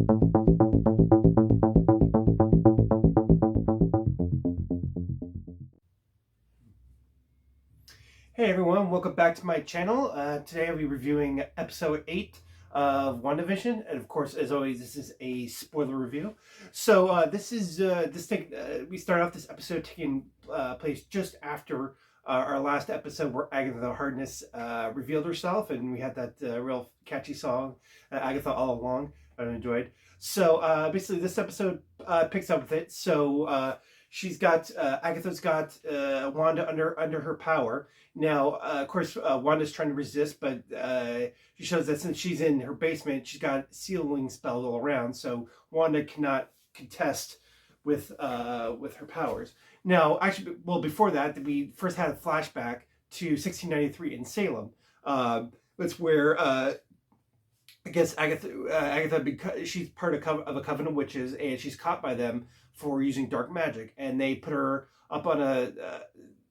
Hey everyone, welcome back to my channel. Today I'll be reviewing episode 8 of WandaVision, and of course, as always, this is a spoiler review. So we start off this episode taking place just after our last episode where Agatha Harkness revealed herself, and we had that real catchy song, Agatha All Along, I enjoyed. So basically, this episode picks up with it. So she's got Agatha's got Wanda under her power. Now, of course, Wanda's trying to resist, but she shows that since she's in her basement, she's got sealing spells all around, so Wanda cannot contest with her powers. Now, actually, well, before that, we first had a flashback to 1693 in Salem. That's where I guess Agatha, because she's part of a coven of witches, and she's caught by them for using dark magic, and they put her up on a.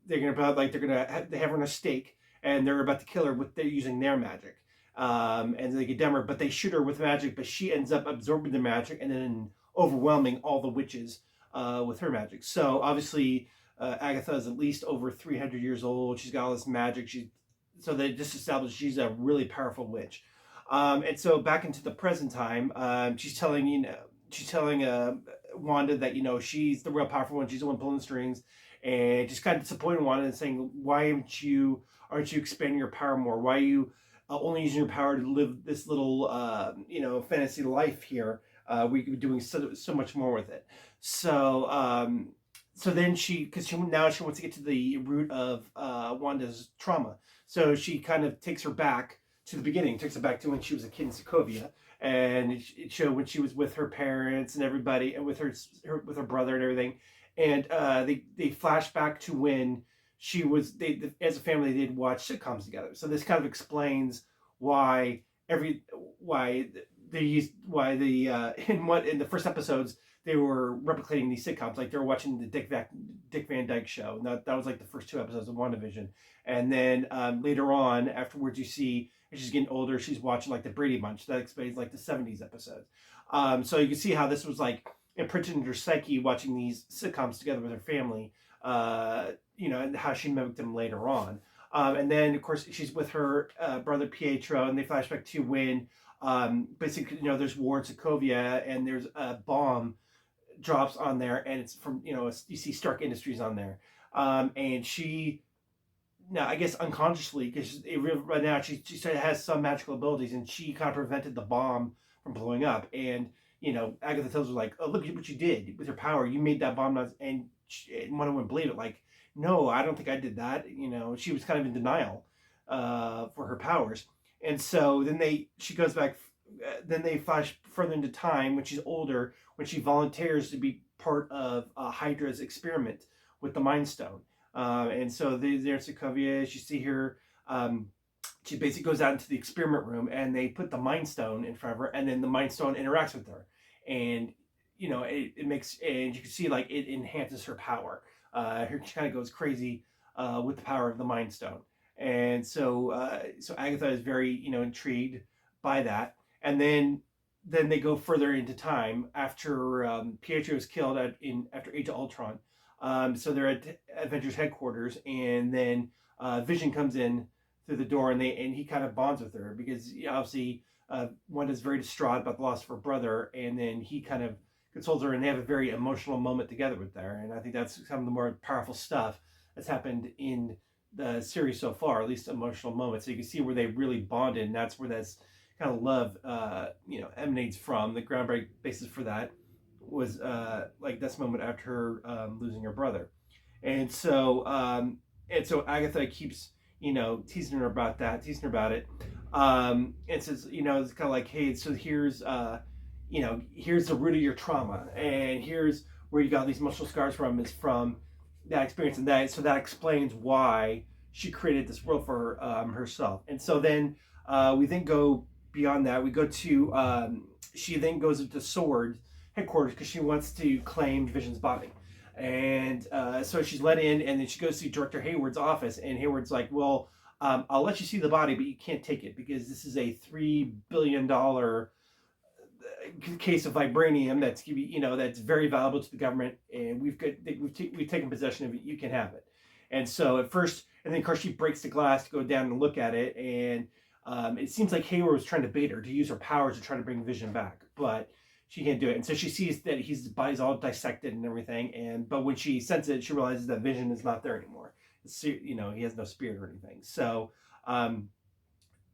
They have her on a stake, and they're about to kill her with using their magic, and they condemn her, but they shoot her with magic, but she ends up absorbing the magic and then overwhelming all the witches with her magic. So obviously, Agatha is at least over 300 years old. She's got all this magic. So they just established she's a really powerful witch. And so back into the present time, she's telling Wanda that she's the real powerful one. She's the one pulling the strings, and just kind of disappointed Wanda and saying, "Why aren't you expanding your power more? Why are you only using your power to live this little fantasy life here? We could be doing so much more with it." So then because now she wants to get to the root of Wanda's trauma. So she kind of takes her back to the beginning, takes her back to when she was a kid in Sokovia, and it showed when she was with her parents and everybody, and with her brother and everything, and they flash back to when she was they as a family they'd watch sitcoms together. So this kind of explains why in the first episodes they were replicating these sitcoms, like they were watching the Dick Van Dyke Show. And that was like the first 2 episodes of WandaVision, and then later on afterwards you see as she's getting older she's watching like the Brady Bunch. That explains like the 70s episodes. So you can see how this was like imprinted in her psyche watching these sitcoms together with her family, and how she mimicked them later on. And then of course she's with her brother Pietro, and they flash back to when basically there's war in Sokovia, and there's a bomb drops on there, and it's from you see Stark Industries on there, and she now I guess unconsciously, because right now she has some magical abilities, and she kind of prevented the bomb from blowing up. And Agatha tells her like, "Oh, look what you did with your power. You made that bomb not," and Wonder Woman believed it. Like, no, I don't think I did that. She was kind of in denial for her powers. And so then she goes back. Then they flash further into time when she's older, when she volunteers to be part of Hydra's experiment with the Mind Stone. And so they're in Sokovia. You see her. She basically goes out into the experiment room, and they put the Mind Stone in front of her, and then the Mind Stone interacts with her, and it makes, and you can see like it enhances her power. She kind of goes crazy with the power of the Mind Stone. And so Agatha is very intrigued by that, and then they go further into time after Pietro is killed after Age of Ultron. So they're at Avengers headquarters, and then Vision comes in through the door, and he kind of bonds with her because obviously Wanda's very distraught about the loss of her brother, and then he kind of consoles her, and they have a very emotional moment together with her. And I think that's some of the more powerful stuff that's happened in the series so far, at least emotional moments. So you can see where they really bonded, and that's where that's kind of love emanates from. The groundbreaking basis for that was like this moment after her losing her brother. And so Agatha keeps teasing her about it, and says it's kind of like, hey, so here's the root of your trauma, and here's where you got these emotional scars from, is from that experience, and that explains why she created this world for herself. And so then we then go beyond that. We go to she then goes into SWORD headquarters because she wants to claim Vision's body. And so she's let in, and then she goes to Director Hayward's office, and Hayward's like, well, I'll let you see the body, but you can't take it because this is a $3 billion case of vibranium that's very valuable to the government, and we've taken possession of it. You can have it. And so at first, and then of course she breaks the glass to go down and look at it, and it seems like Hayward was trying to bait her to use her powers to try to bring Vision back, but she can't do it. And so she sees that his body's all dissected and everything, but when she senses it, she realizes that Vision is not there anymore. He has no spirit or anything. Um,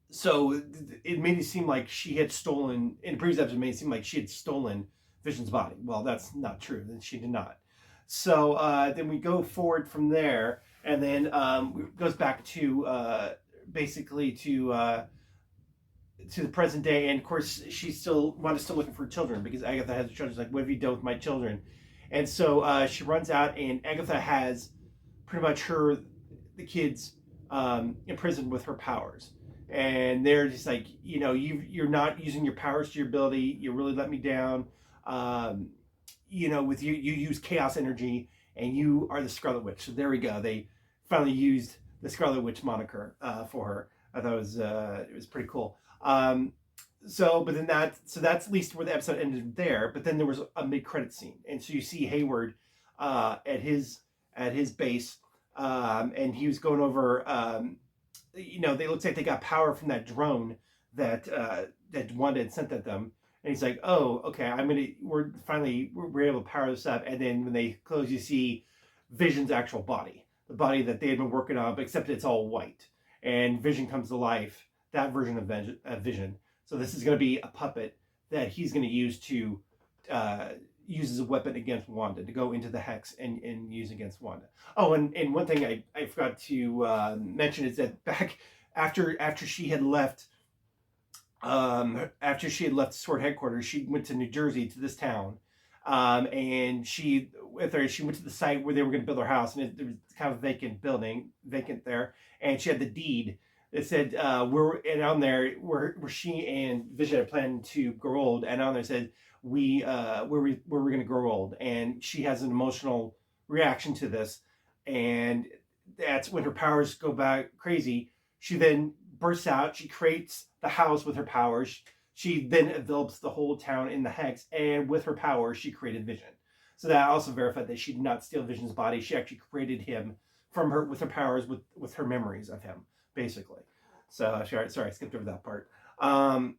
so it made it seem like she had stolen, in the previous episode, it made it seem like she had stolen Vision's body. Well, that's not true. Then she did not. So then we go forward from there, and then it goes back to basically to the present day. And of course, Wanda's still looking for children, because Agatha has children. She's like, what have you done with my children? And so she runs out, and Agatha has pretty much the kids imprisoned with her powers. And they're just like, you're not using your powers to your ability. You really let me down. With you use chaos energy, and you are the Scarlet Witch. So there we go. They finally used the Scarlet Witch moniker for her. I thought it was pretty cool. So that's at least where the episode ended there. But then there was a mid-credit scene, and so you see Hayward at his base, and he was going over. They looks like they got power from that drone that Wanda had sent at them, and he's like, "Oh, okay, we're able to power this up." And then when they close, you see Vision's actual body, the body that they had been working on, but except it's all white, and Vision comes to life. That version of Vision. So this is going to be a puppet that he's going to use to use as a weapon against Wanda, to go into the hex and use against Wanda. Oh, and one thing I forgot to mention is that back after she had left Sword headquarters, she went to New Jersey, to this town, and she went to the site where they were going to build her house, and there was kind of vacant there, and she had the deed. It said and on there where she and Vision had planned to grow old, and on there said where we're going to grow old, and she has an emotional reaction to this, and that's when her powers go back crazy. She then bursts out. She creates the house with her powers. She then envelops the whole town in the hex, and with her powers, she created Vision. So that also verified that she did not steal Vision's body. She actually created him from her with her powers, with her memories of him, basically. So sorry, I skipped over that part.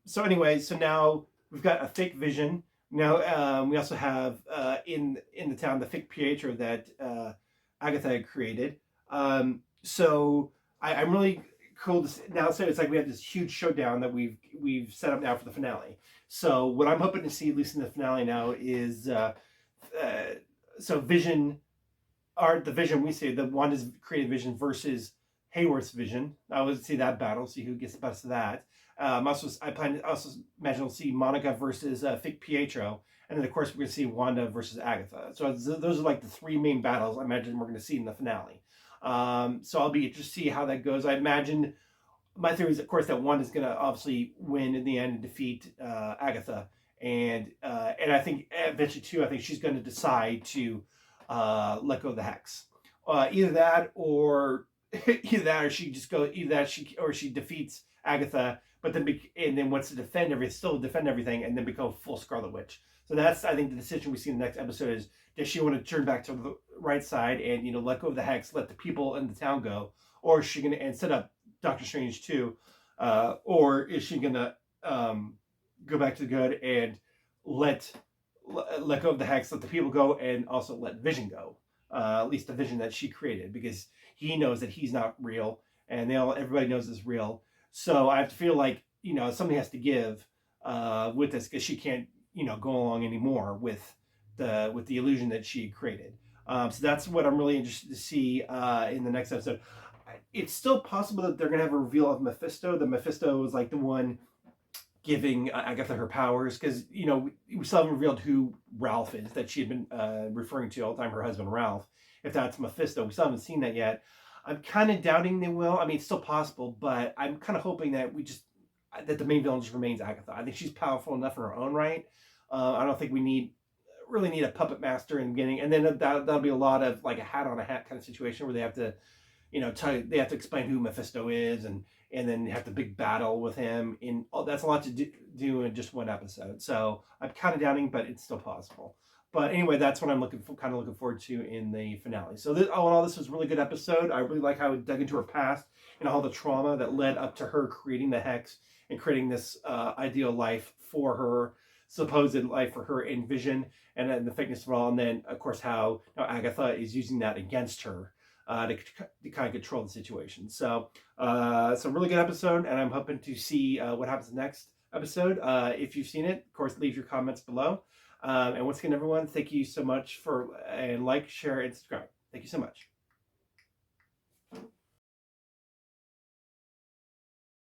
So anyway, so now we've got a fake Vision. Now we also have in the town the fake Pietro that Agatha had created. So I'm really cool to see, now. So it's like we have this huge showdown that we've set up now for the finale. So what I'm hoping to see, at least in the finale now, is so Vision, or the Vision we see, the Wanda's created Vision versus Hayward's Vision. I would see that battle, see who gets the best of that. I imagine we'll see Monica versus fake Pietro, and then of course we're going to see Wanda versus Agatha. So those are like the three main battles I imagine we're going to see in the finale. So I'll be interested to see how that goes. I imagine, my theory is, of course, that Wanda's going to obviously win in the end and defeat Agatha, and I think eventually too, I think she's going to decide to let go of the hex. Either that or she defeats Agatha, but then wants to defend everything, and then become full Scarlet Witch. So that's, I think, the decision we see in the next episode is, does she want to turn back to the right side and let go of the hex, let the people in the town go, or is she going to set up Doctor Strange too, or is she going to go back to the good and let go of the hex, let the people go, and also let Vision go, at least the Vision that she created, because he knows that he's not real, and everybody knows it's real. So I have to feel like something has to give with this, because she can't go along anymore with the illusion that she created. So that's what I'm really interested to see in the next episode. It's still possible that they're gonna have a reveal of Mephisto. The Mephisto was like the one giving Agatha her powers, because we still haven't revealed who Ralph is that she had been referring to all the time, her husband Ralph. If that's Mephisto, we still haven't seen that yet. I'm kind of doubting they will. I mean, it's still possible, but I'm kind of hoping that that the main villain just remains Agatha. I think she's powerful enough in her own right. I don't think we really need a puppet master in the beginning, and then that'll be a lot of like a hat on a hat kind of situation where they have to, they have to explain who Mephisto is, and and then have the big battle with him. That's a lot to do in just one episode. So I'm kind of doubting, but it's still possible. But anyway, that's what I'm kind of looking forward to in the finale. So all in all, this was a really good episode. I really like how it dug into her past and all the trauma that led up to her creating the hex and creating this ideal life for her, supposed life for her in Vision, and then the fakeness of it all. And then, of course, how Agatha is using that against her to kind of control the situation. So it's a really good episode, and I'm hoping to see what happens next episode. If you've seen it, of course, leave your comments below. And once again, everyone, thank you so much and like, share, and subscribe. Thank you so much.